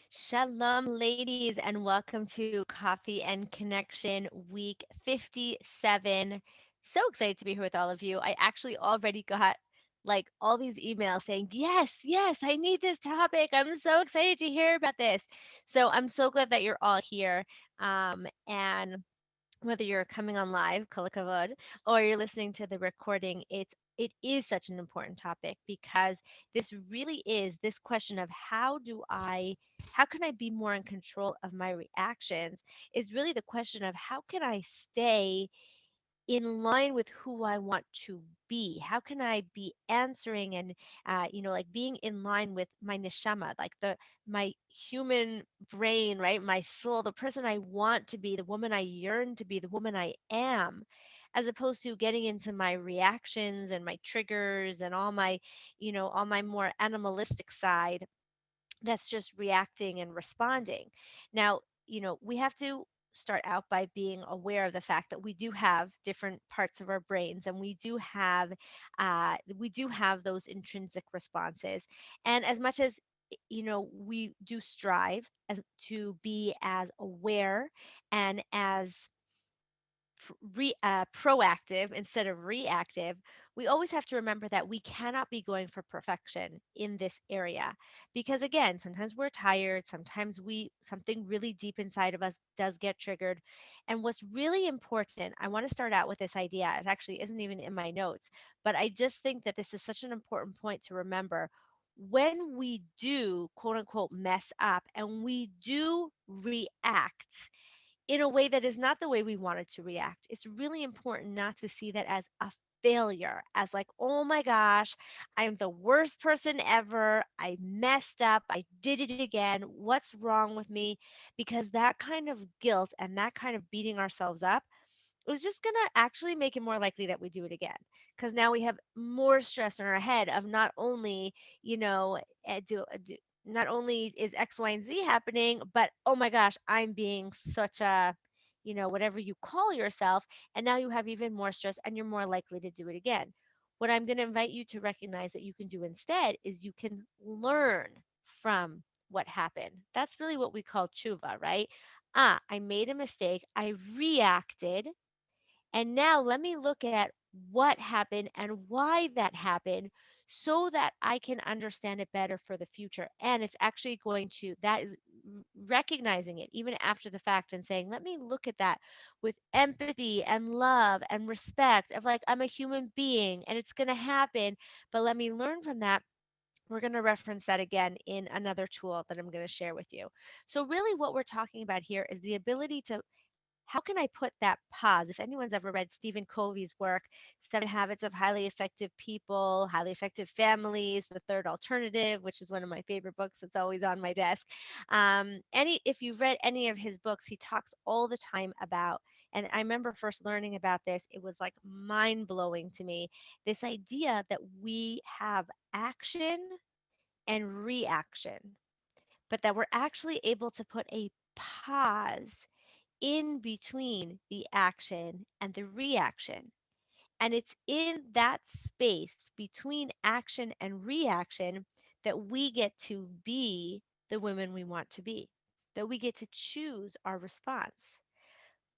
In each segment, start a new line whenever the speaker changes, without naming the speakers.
Shalom, ladies, and welcome to Coffee and Connection week 57. So excited to be here with all of you. I actually already got like all these emails saying, yes, yes, I need this topic. I'm so excited to hear about this. So I'm so glad that you're all here. And whether you're coming on live, kol hakavod, or you're listening to the recording, it is such an important topic because this really is this question of how can I be more in control of my reactions is really the question of how can I stay in line with who I want to be? How can I be answering and, like being in line with my neshama, like my human brain, right? My soul, the person I want to be, the woman I yearn to be, the woman I am, as opposed to getting into my reactions and my triggers and all my more animalistic side that's just reacting and responding. Now, we have to start out by being aware of the fact that we do have different parts of our brains and we do have those intrinsic responses. And as much as we do strive as to be as aware and as proactive instead of reactive, we always have to remember that we cannot be going for perfection in this area. Because again, sometimes we're tired, sometimes something really deep inside of us does get triggered. And what's really important, I want to start out with this idea. It actually isn't even in my notes, but I just think that this is such an important point to remember. When we do quote unquote mess up and we do react in a way that is not the way we wanted to react. It's really important not to see that as a failure, as like, oh my gosh, I'm the worst person ever. I messed up. I did it again. What's wrong with me? Because that kind of guilt and that kind of beating ourselves up is just going to actually make it more likely that we do it again. Because now we have more stress in our head of not only, you know, not only is X, Y, and Z happening, but oh my gosh, I'm being such a, whatever you call yourself. And now you have even more stress and you're more likely to do it again. What I'm going to invite you to recognize that you can do instead is you can learn from what happened. That's really what we call tshuva, right? I made a mistake. I reacted and now let me look at what happened and why that happened so that I can understand it better for the future. And it's actually that is recognizing it even after the fact and saying, let me look at that with empathy and love and respect of like, I'm a human being and it's going to happen, but let me learn from that. We're going to reference that again in another tool that I'm going to share with you. So, really, what we're talking about here is the ability to how can I put that pause? If anyone's ever read Stephen Covey's work, Seven Habits of Highly Effective People, Highly Effective Families, The Third Alternative, which is one of my favorite books, it's always on my desk. If you've read any of his books, he talks all the time about, and I remember first learning about this, it was like mind blowing to me. This idea that we have action and reaction, but that we're actually able to put a pause in between the action and the reaction. And it's in that space between action and reaction that we get to be the women we want to be, that we get to choose our response.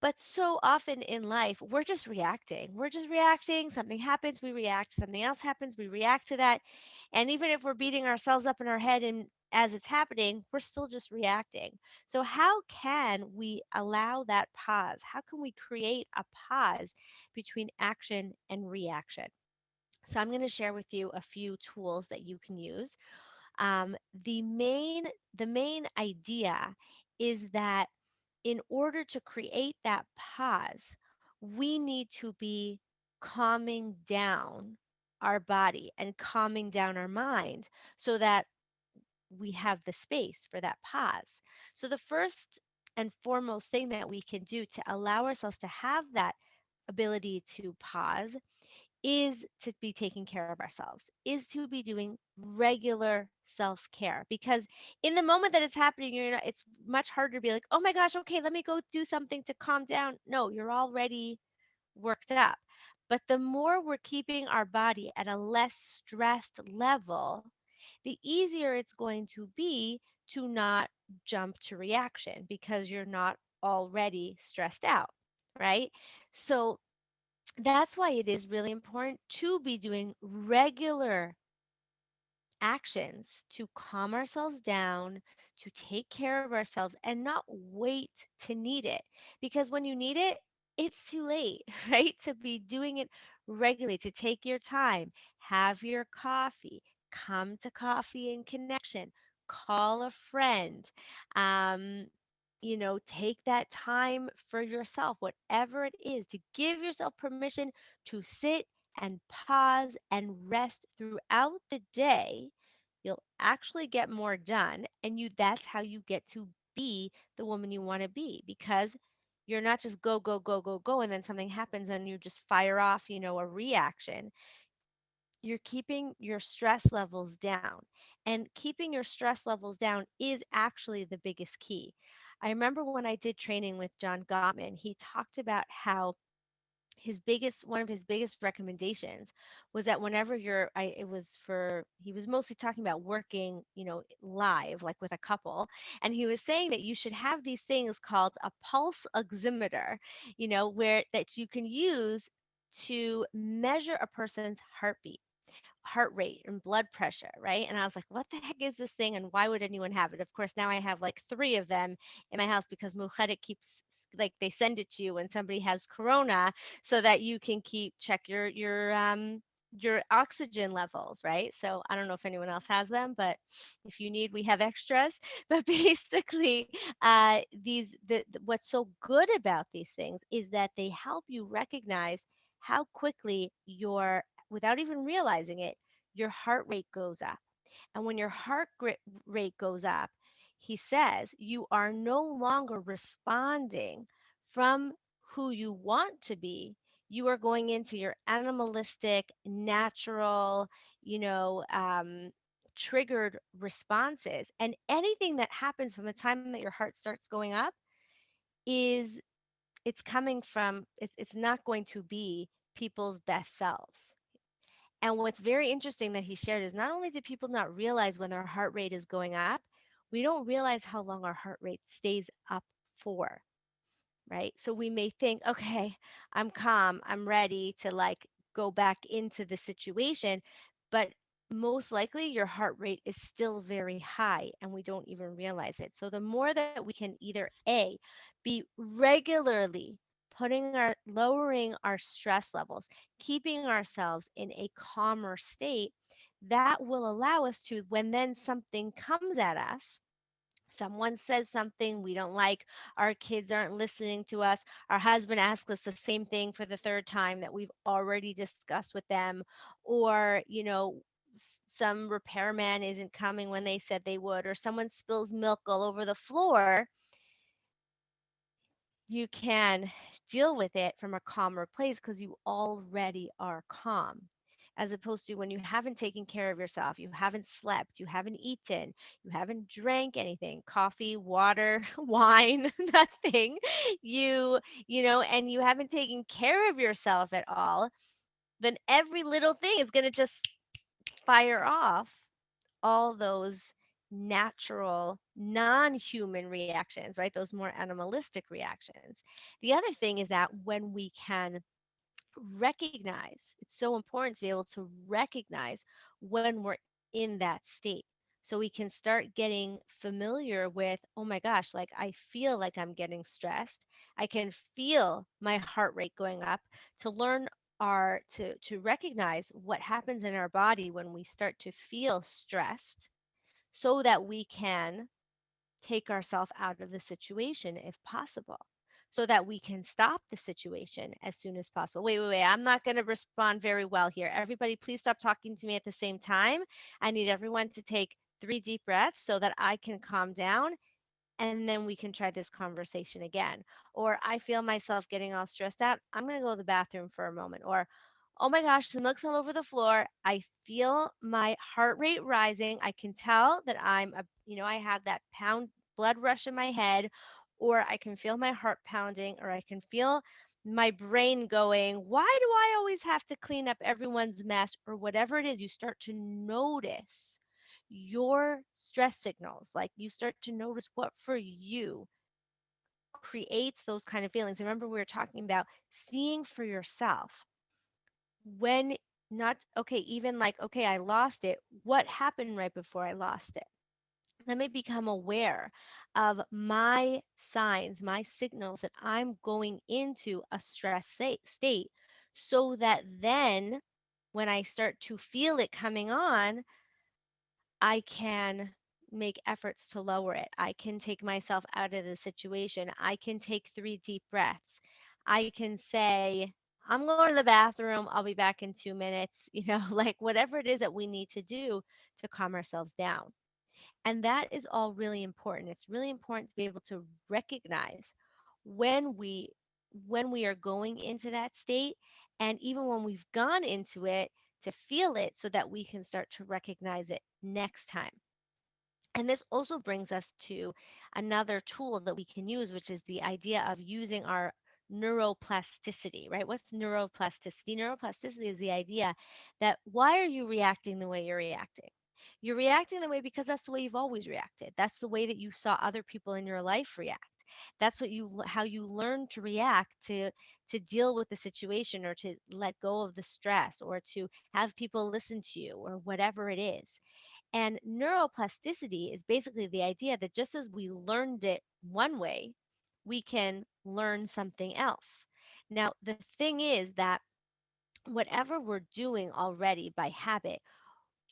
But so often in life, we're just reacting. We're just reacting. Something happens, we react. Something else happens, we react to that. And even if we're beating ourselves up in our head and as it's happening, we're still just reacting. So, how can we allow that pause? How can we create a pause between action and reaction? So, I'm going to share with you a few tools that you can use. Um, the main the main idea is that in order to create that pause, we need to be calming down our body and calming down our mind so that we have the space for that pause. So, the first and foremost thing that we can do to allow ourselves to have that ability to pause is to be taking care of ourselves, is to be doing regular self care. Because in the moment that it's happening, it's much harder to be like, oh my gosh, okay, let me go do something to calm down. No, you're already worked up. But the more we're keeping our body at a less stressed level, the easier it's going to be to not jump to reaction because you're not already stressed out, right? So that's why it is really important to be doing regular actions to calm ourselves down, to take care of ourselves, and not wait to need it. Because when you need it, it's too late, right? To be doing it regularly, to take your time, have your coffee, come to coffee and connection, call a friend, um, take that time for yourself, whatever it is, to give yourself permission to sit and pause and rest throughout the day. You'll actually get more done, and that's how you get to be the woman you want to be, because you're not just go go go go go and then something happens and you just fire off, a reaction. You're keeping your stress levels down. And keeping your stress levels down is actually the biggest key. I remember when I did training with John Gottman, he talked about how one of his biggest recommendations was that whenever it was for, he was mostly talking about working, live, like with a couple. And he was saying that you should have these things called a pulse oximeter, where that you can use to measure a person's heart rate and blood pressure, right? And I was like, what the heck is this thing and why would anyone have it? Of course, now I have like three of them in my house because Mujeres keeps, like, they send it to you when somebody has corona so that you can keep check your oxygen levels, right? So I don't know if anyone else has them, but if you need, we have extras. But basically, what's so good about these things is that they help you recognize how quickly without even realizing it, your heart rate goes up. And when your rate goes up, he says you are no longer responding from who you want to be. You are going into your animalistic, natural, you know, um, triggered responses. And anything that happens from the time that your heart starts going up is it's coming from it's not going to be people's best selves. And what's very interesting that he shared is not only do people not realize when their heart rate is going up, we don't realize how long our heart rate stays up for, right? So we may think, okay, I'm calm, I'm ready to like go back into the situation, but most likely your heart rate is still very high and we don't even realize it. So the more that we can either A, be regularly lowering our stress levels, keeping ourselves in a calmer state, that will allow us to, when then something comes at us, someone says something we don't like, our kids aren't listening to us, our husband asks us the same thing for the third time that we've already discussed with them, or, some repairman isn't coming when they said they would, or someone spills milk all over the floor, you can deal with it from a calmer place because you already are calm. As opposed to when you haven't taken care of yourself, you haven't slept, you haven't eaten, you haven't drank anything, coffee, water, wine, nothing. And you haven't taken care of yourself at all, then every little thing is going to just fire off all those natural, non human reactions, right? Those more animalistic reactions. The other thing is that when we can recognize, it's so important to be able to recognize when we're in that state. So we can start getting familiar with, oh my gosh, like I feel like I'm getting stressed. I can feel my heart rate going up, to learn to recognize what happens in our body when we start to feel stressed so that we can take ourselves out of the situation if possible, so that we can stop the situation as soon as possible. Wait, wait, wait. I'm not going to respond very well here. Everybody, please stop talking to me at the same time. I need everyone to take 3 deep breaths so that I can calm down, and then we can try this conversation again. Or I feel myself getting all stressed out. I'm going to go to the bathroom for a moment. Or, oh my gosh, the milk's all over the floor. I feel my heart rate rising. I can tell that I have that blood rush in my head, or I can feel my heart pounding, or I can feel my brain going, why do I always have to clean up everyone's mess? Or whatever it is, you start to notice your stress signals. Like you start to notice what for you creates those kind of feelings. Remember, we were talking about seeing for yourself when not okay, even like, okay, I lost it. What happened right before I lost it? Let me become aware of my signs, my signals that I'm going into a stress state so that then when I start to feel it coming on, I can make efforts to lower it. I can take myself out of the situation. I can take 3 deep breaths. I can say, I'm going to the bathroom. I'll be back in 2 minutes. Like whatever it is that we need to do to calm ourselves down. And that is all really important. It's really important to be able to recognize when we when we are going into that state, and even when we've gone into it, to feel it so that we can start to recognize it next time. And this also brings us to another tool that we can use, which is the idea of using our neuroplasticity, right? What's neuroplasticity? Neuroplasticity is the idea that why are you reacting the way you're reacting? You're reacting the way because that's the way you've always reacted. That's the way that you saw other people in your life react. That's how you learn to react to deal with the situation, or to let go of the stress, or to have people listen to you, or whatever it is. And neuroplasticity is basically the idea that just as we learned it one way, we can learn something else. Now, the thing is that whatever we're doing already by habit,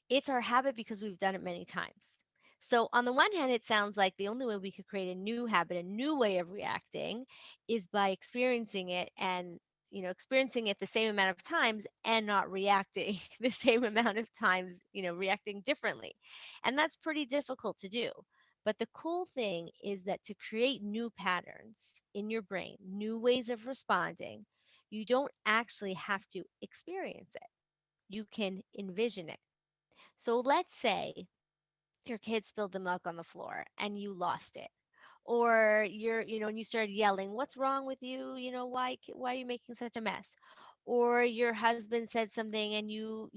it's our habit because we've done it many times. So, on the one hand, it sounds like the only way we could create a new habit, a new way of reacting, is by experiencing it, and experiencing it the same amount of times and not reacting the same amount of times, reacting differently. And that's pretty difficult to do. But the cool thing is that to create new patterns in your brain, new ways of responding, you don't actually have to experience it. You can envision it. So let's say your kid spilled the milk on the floor and you lost it. Or and you started yelling, "What's wrong with you? Why are you making such a mess?" Or your husband said something and you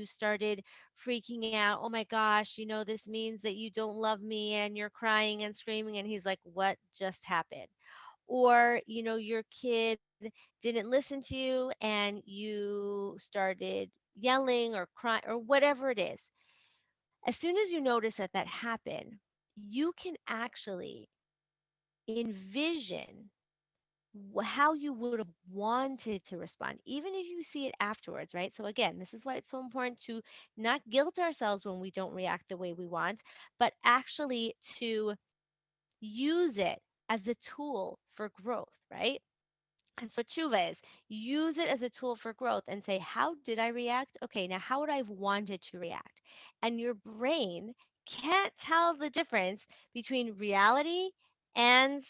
started freaking out. "Oh my gosh, this means that you don't love me," and you're crying and screaming, and he's like, "What just happened?" Or your kid didn't listen to you and you started yelling or crying or whatever it is. As soon as you notice that that happened, you can actually envision how you would have wanted to respond, even if you see it afterwards, right? So, again, this is why it's so important to not guilt ourselves when we don't react the way we want, but actually to use it as a tool for growth, right? And so tshuva is use it as a tool for growth and say, how did I react? Okay, now how would I have wanted to react? And your brain can't tell the difference between reality and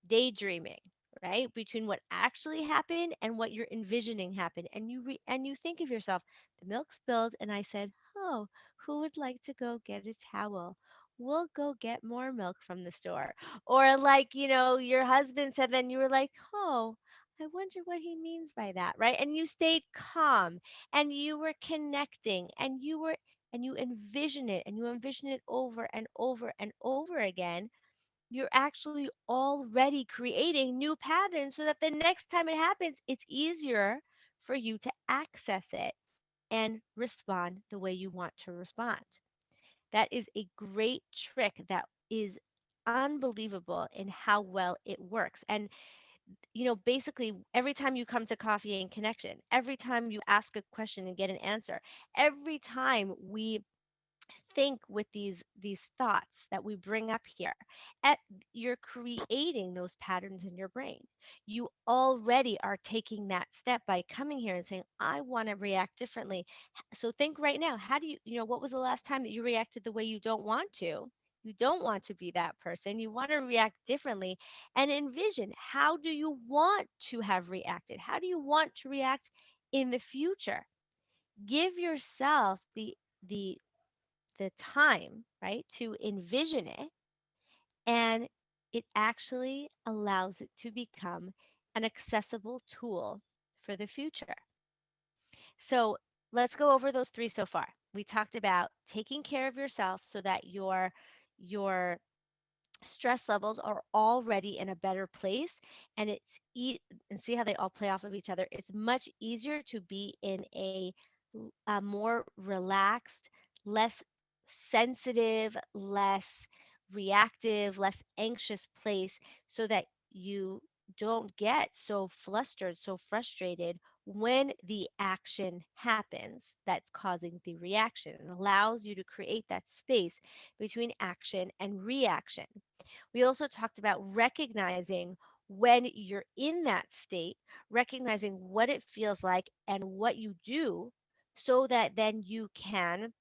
daydreaming, right? Between what actually happened and what you're envisioning happened. And you think of yourself, the milk spilled, and I said, "Oh, who would like to go get a towel? We'll go get more milk from the store." Or like, your husband said, then you were like, "Oh, I wonder what he means by that," right? And you stayed calm and you were connecting and you envision it, and you envision it over and over and over again. You're actually already creating new patterns so that the next time it happens, it's easier for you to access it and respond the way you want to respond. That is a great trick that is unbelievable in how well it works. And basically every time you come to coffee and connection, every time you ask a question and get an answer, every time we think with these thoughts that we bring up here, at, you're creating those patterns in your brain. You already are taking that step by coming here and saying, "I want to react differently." So think right now, how do what was the last time that you reacted the way you don't want to? You don't want to be that person. You want to react differently, and envision, how do you want to have reacted? How do you want to react in the future? Give yourself the the time, right, to envision it, and it actually allows it to become an accessible tool for the future. So, let's go over those three so far. We talked about taking care of yourself so that your stress levels are already in a better place, and and see how they all play off of each other. It's much easier to be in a more relaxed, less sensitive, less reactive, less anxious place, so that you don't get so flustered, so frustrated when the action happens that's causing the reaction. It allows you to create that space between action and reaction. We also talked about recognizing when you're in that state, recognizing what it feels like and what you do, so that then you can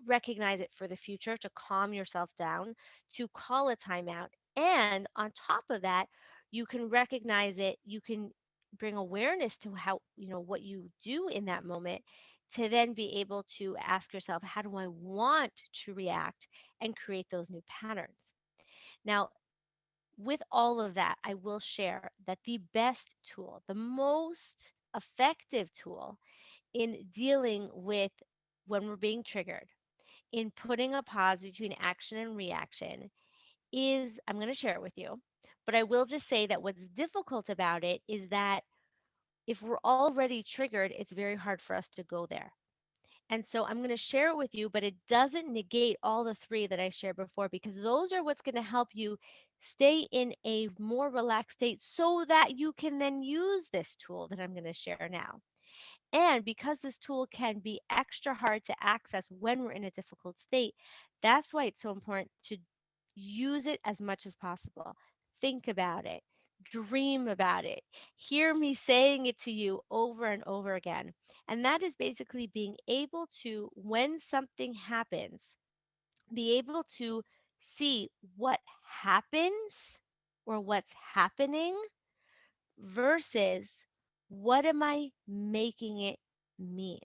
recognize it for the future, to calm yourself down, to call a timeout. And on top of that, you can recognize it, you can bring awareness to how, what you do in that moment, to then be able to ask yourself, how do I want to react, and create those new patterns. Now, with all of that, I will share that the best tool, the most effective tool in dealing with when we're being triggered, in putting a pause between action and reaction, is I'm going to share it with you. But I will just say that what's difficult about it is that if we're already triggered, it's very hard for us to go there. And so I'm going to share it with you, but it doesn't negate all the three that I shared before, because those are what's going to help you stay in a more relaxed state so that you can then use this tool that I'm going to share now. And because this tool can be extra hard to access when we're in a difficult state, that's why it's so important to use it as much as possible. Think about it, dream about it, hear me saying it to you over and over again. And that is basically being able to, when something happens, be able to see what happens or what's happening versus what am I making it mean?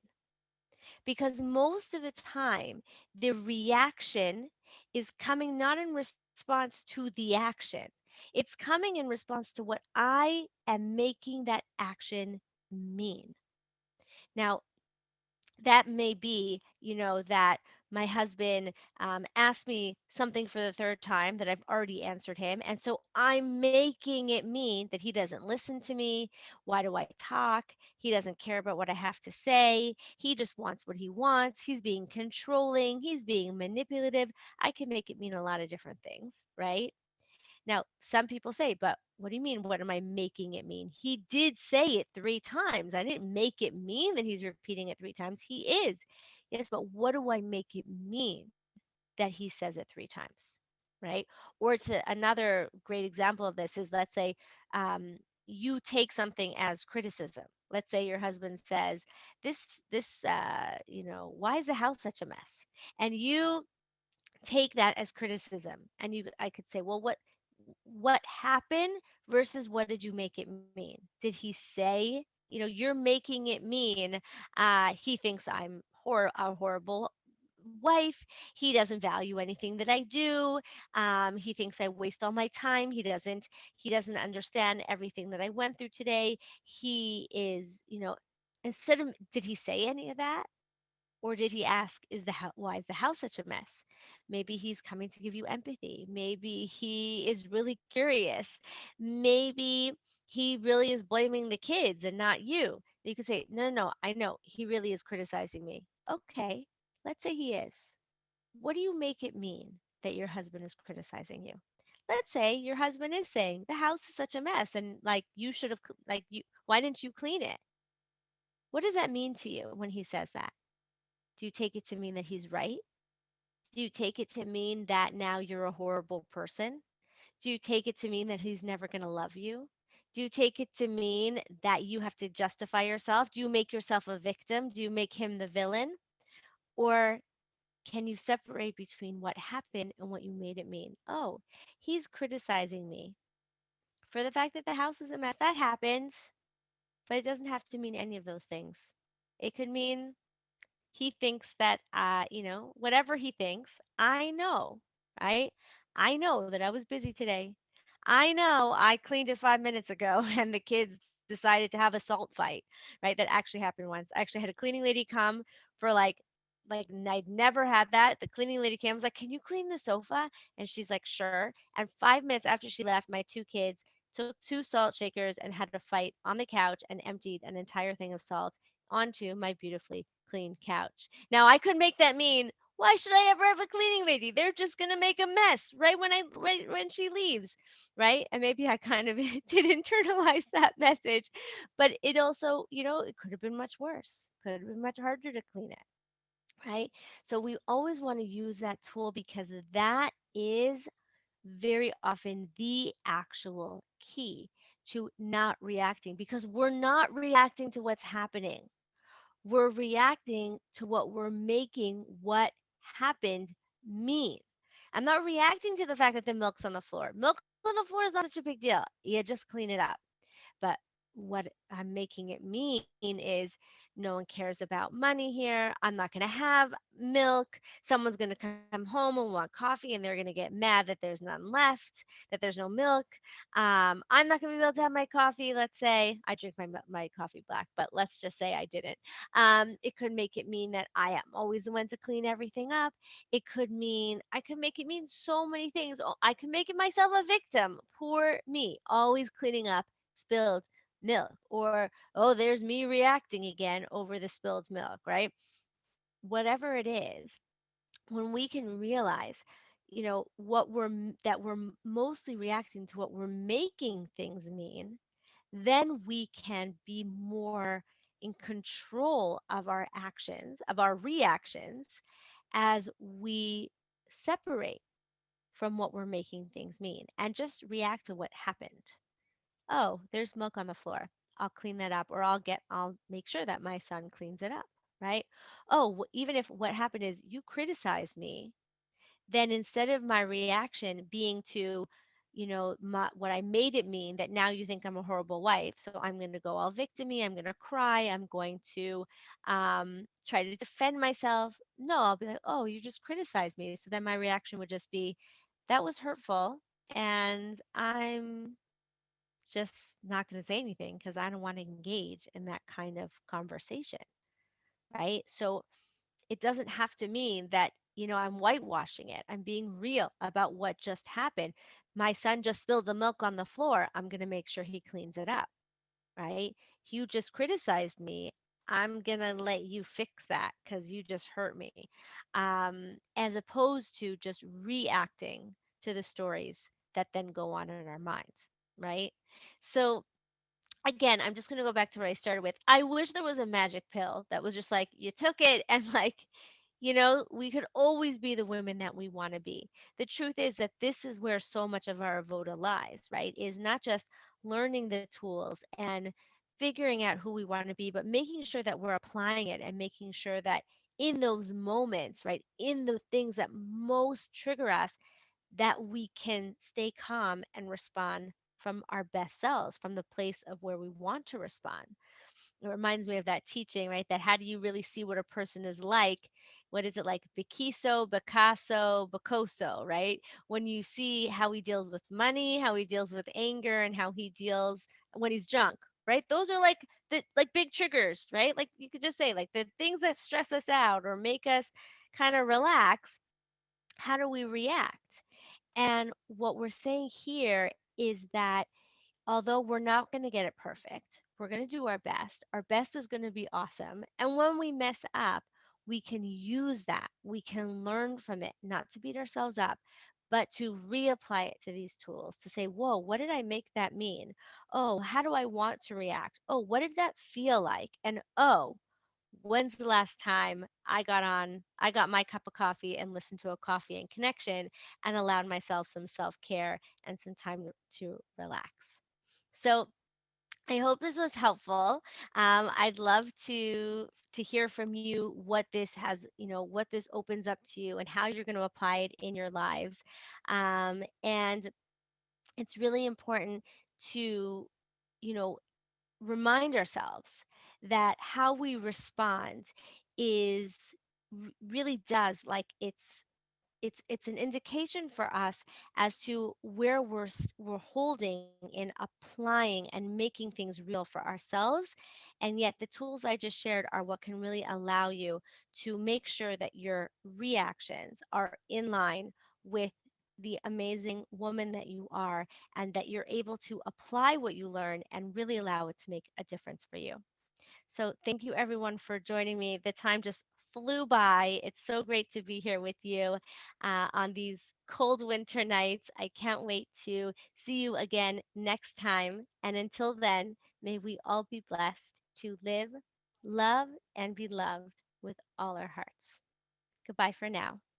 Because most of the time, the reaction is coming not in response to the action, it's coming in response to what I am making that action mean. Now, that may be, that my husband asked me something for the third time that I've already answered him. And so I'm making it mean that he doesn't listen to me. Why do I talk? He doesn't care about what I have to say. He just wants what he wants. He's being controlling. He's being manipulative. I can make it mean a lot of different things, right? Now, some people say, but what do you mean? What am I making it mean? He did say it three times. I didn't make it mean that he's repeating it three times. He is. Yes, but what do I make it mean that he says it three times? Right? Or to another great example of this is, let's say you take something as criticism. Let's say your husband says, why is the house such a mess? And you take that as criticism, and I could say, well, what happened versus what did you make it mean? Did he say, you're making it mean he thinks I'm a horrible wife, he doesn't value anything that I do, he thinks I waste all my time, he doesn't understand everything that I went through today. He is, instead of, did he say any of that? Or did he ask, why is the house such a mess? Maybe he's coming to give you empathy. Maybe he is really curious. Maybe he really is blaming the kids and not you. You could say, no, no, no, I know. He really is criticizing me. Okay, let's say he is. What do you make it mean that your husband is criticizing you? Let's say your husband is saying the house is such a mess, and like you should have, why didn't you clean it? What does that mean to you when he says that? Do you take it to mean that he's right? Do you take it to mean that now you're a horrible person? Do you take it to mean that he's never going to love you? Do you take it to mean that you have to justify yourself? Do you make yourself a victim? Do you make him the villain? Or can you separate between what happened and what you made it mean? Oh, he's criticizing me for the fact that the house is a mess. That happens, but it doesn't have to mean any of those things. It could mean he thinks that whatever he thinks, I know, right? I know that I was busy today. I know I cleaned it 5 minutes ago and the kids didn't decided to have a salt fight, right? That actually happened once. I actually had a cleaning lady come for like I'd never had that. The cleaning lady came, was like, "Can you clean the sofa?" And she's like, "Sure." And 5 minutes after she left, my two kids took two salt shakers and had a fight on the couch and emptied an entire thing of salt onto my beautifully clean couch. Now I could make that mean, why should I ever have a cleaning lady? They're just gonna make a mess right when she leaves, right? And maybe I kind of did internalize that message, but it also, it could have been much worse. Could have been much harder to clean it, right? So we always want to use that tool because that is very often the actual key to not reacting, because we're not reacting to what's happening. We're reacting to what we're making what happened mean. I'm not reacting to the fact that the milk's on the floor. Milk on the floor is not such a big deal. You just clean it up. But what I'm making it mean is no one cares about money here. I'm not going to have milk. Someone's going to come home and want coffee and they're going to get mad that there's none left, that there's no milk. I'm not going to be able to have my coffee. Let's say I drink my coffee black, but let's just say I didn't. It could make it mean that I am always the one to clean everything up. I could make it mean so many things. I could make it myself a victim. Poor me, always cleaning up spilled milk. Or, oh, there's me reacting again over the spilled milk, right? Whatever it is, when we can realize, that we're mostly reacting to what we're making things mean, then we can be more in control of our actions, of our reactions, as we separate from what we're making things mean and just react to what happened. Oh, there's milk on the floor. I'll clean that up, or I'll make sure that my son cleans it up, right? Oh, even if what happened is you criticized me, then instead of my reaction being to, what I made it mean, that now you think I'm a horrible wife, so I'm going to go all victimy, I'm going to cry, I'm going to try to defend myself. No, I'll be like, oh, you just criticized me. So then my reaction would just be, that was hurtful, and I'm just not going to say anything because I don't want to engage in that kind of conversation, right? So it doesn't have to mean that, I'm whitewashing it. I'm being real about what just happened. My son just spilled the milk on the floor. I'm going to make sure he cleans it up, right? You just criticized me. I'm going to let you fix that because you just hurt me. As opposed to just reacting to the stories that then go on in our minds, right? So again, I'm just going to go back to what I started with. I wish there was a magic pill that was just like, you took it and like, we could always be the women that we want to be. The truth is that this is where so much of our voda lies, right? Is not just learning the tools and figuring out who we want to be, but making sure that we're applying it and making sure that in those moments, right, in the things that most trigger us, that we can stay calm and respond from our best selves, from the place of where we want to respond. It reminds me of that teaching, right? That how do you really see what a person is like? What is it like? Bikiso, Picasso, Bacoso, right? When you see how he deals with money, how he deals with anger, and how he deals when he's drunk, right? Those are like the like big triggers, right? Like you could just say like the things that stress us out or make us kind of relax. How do we react? And what we're saying here is that although we're not going to get it perfect, we're going to do our best. Our best is going to be awesome. And when we mess up, we can use that. We can learn from it, not to beat ourselves up, but to reapply it to these tools to say, whoa, what did I make that mean? Oh, how do I want to react? Oh, what did that feel like? And oh, when's the last time I got my cup of coffee and listened to a coffee and connection and allowed myself some self-care and some time to relax. So I hope this was helpful. I'd love to hear from you what this has, what this opens up to you and how you're going to apply it in your lives. And it's really important to, you know, remind ourselves that how we respond is really does like it's an indication for us as to where we're holding in applying and making things real for ourselves. And yet the tools I just shared are what can really allow you to make sure that your reactions are in line with the amazing woman that you are, and that you're able to apply what you learn and really allow it to make a difference for you. So thank you everyone for joining me. The time just flew by. It's so great to be here with you on these cold winter nights. I can't wait to see you again next time. And until then, may we all be blessed to live, love, and be loved with all our hearts. Goodbye for now.